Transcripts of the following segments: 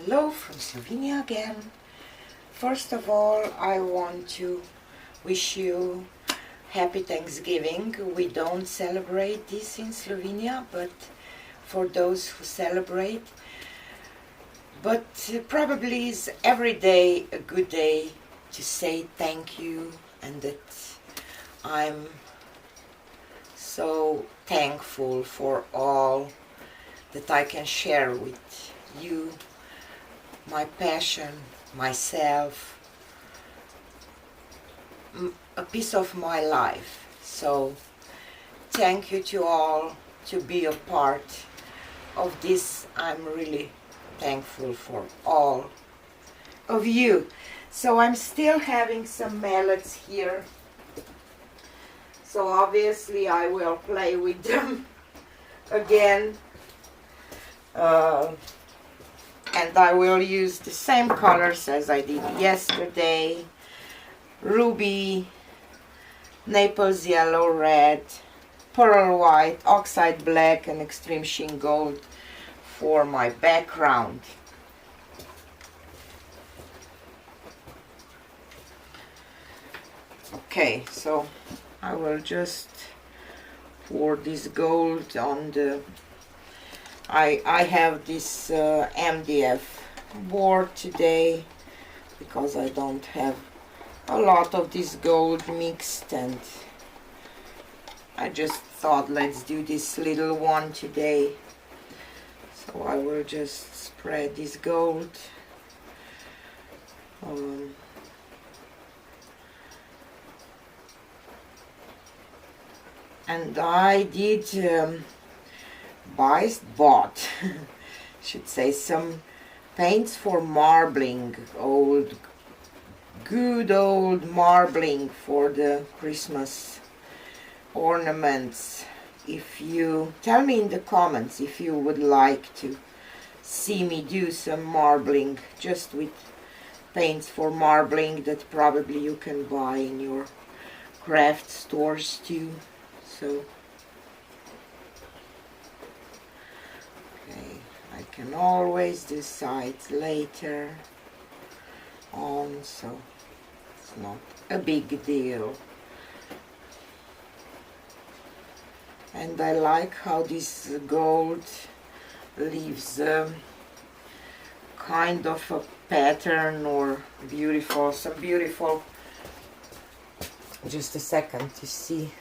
Hello from Slovenia again. First of all, I want to wish you happy Thanksgiving. We don't celebrate this in Slovenia, but for those who celebrate. But probably is every day a good day to say thank you, and that I'm so thankful for all that I can share with you, my passion, myself, a piece of my life. So thank you to all to be a part of this. I'm really thankful for all of you. So I'm still having some mallets here, so obviously I will play with them again, and I will use the same colors as I did yesterday: ruby, Naples yellow, red, pearl white, oxide black, and extreme sheen gold for my background. Okay, so I will just pour this gold on the... I have this MDF board today because I don't have a lot of this gold mixed, and I just thought let's do this little one today. So I will just spread this gold. And I did bought should say some paints for marbling, good old marbling for the Christmas ornaments. If you tell me in the comments if you would like to see me do some marbling, just with paints for marbling that probably you can buy in your craft stores too. So okay, I can always decide later on, so it's not a big deal. And I like how this gold leaves kind of a pattern or some beautiful, just a second to see.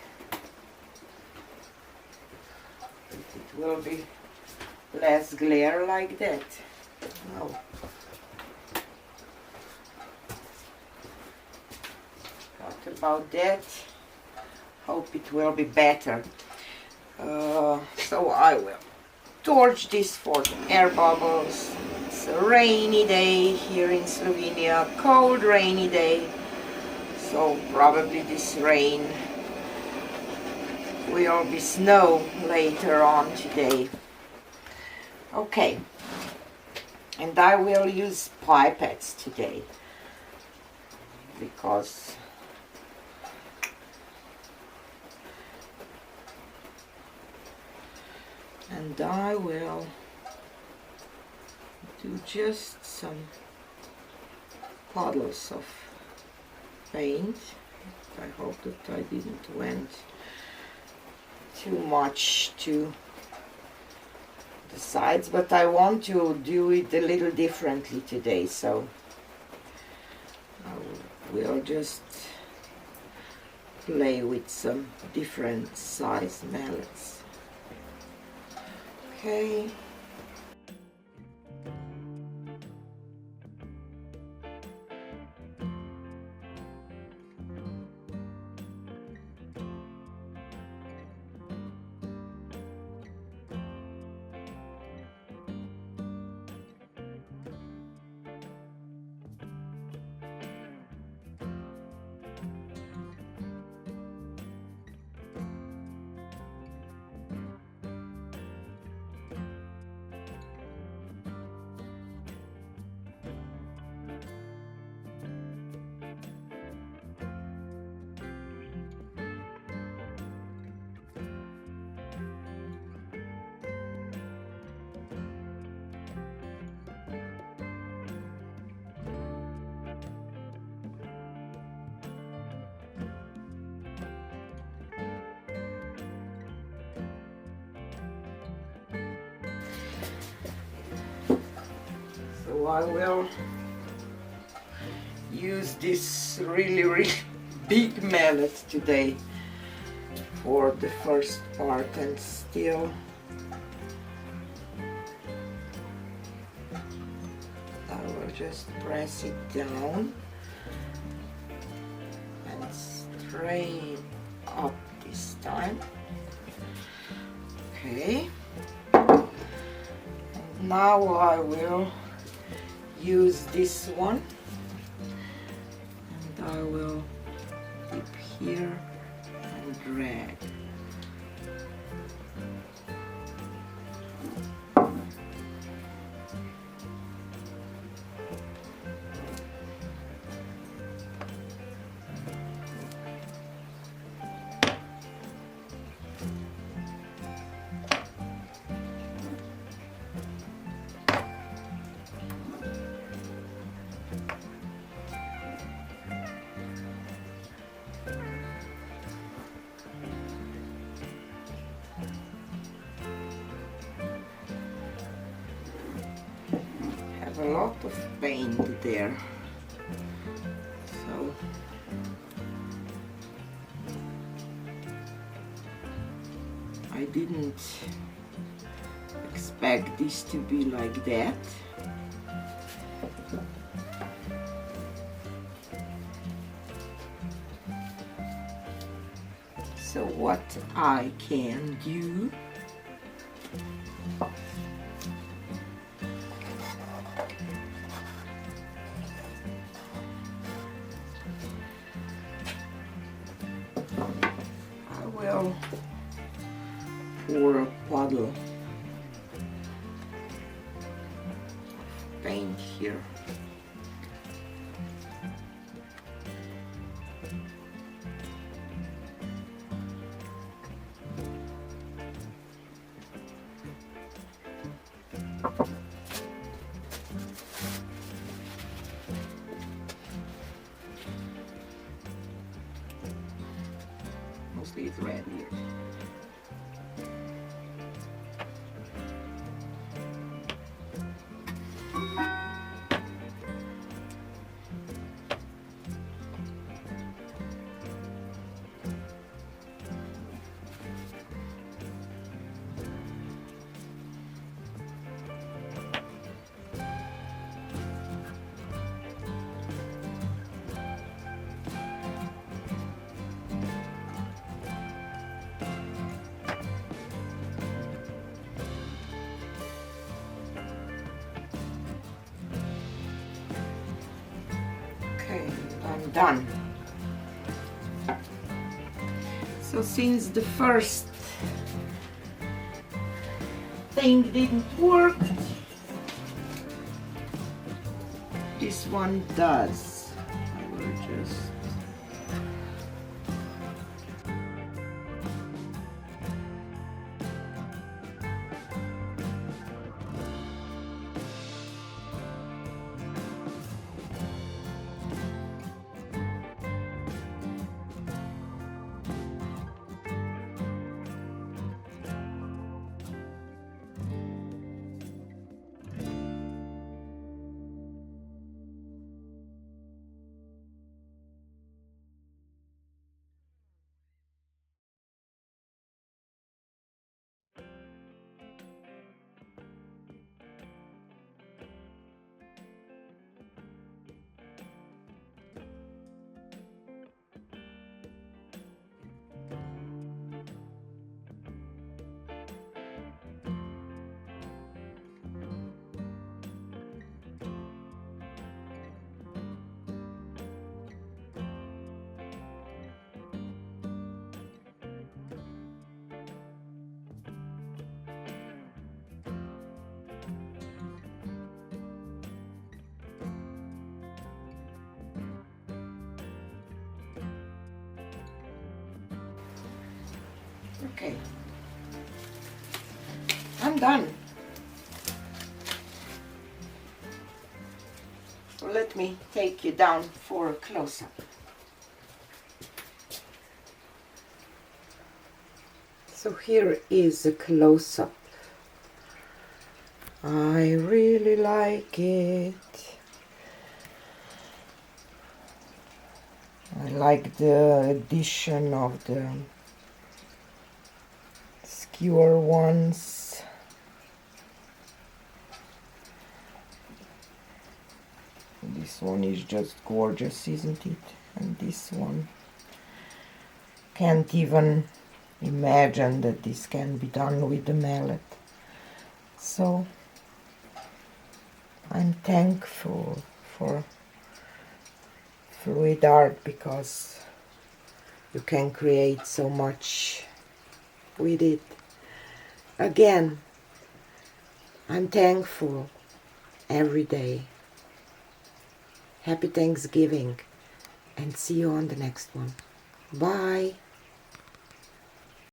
It will be less glare like that. No. What about that? Hope it will be better. So I will torch this for the air bubbles. It's a rainy day here in Slovenia, cold rainy day, so probably this rain will be snow later on today. Okay, and I will use pipettes today because and I will do just some puddles of paint. I hope that I didn't went too much to the sides, but I want to do it a little differently today, so I will just play with some different size mallets. Okay. So I will use this really big mallet today for the first part, and still I will just press it down and straight up this time. Okay, and now I will use this one, and I will dip here and drag. A lot of paint there, so I didn't expect this to be like that. So what I can do, pour a puddle of paint here. Mostly it's red here. Okay, I'm done. So since the first thing didn't work, this one does. I will just okay. I'm done. So let me take you down for a close-up. So here is a close-up I really like it. I like the addition of the skewer ones. This one is just gorgeous, isn't it? And this one, can't even imagine that this can be done with the mallet. So I'm thankful for fluid art because you can create so much with it. Again, I'm thankful every day. Happy Thanksgiving, and see you on the next one. Bye.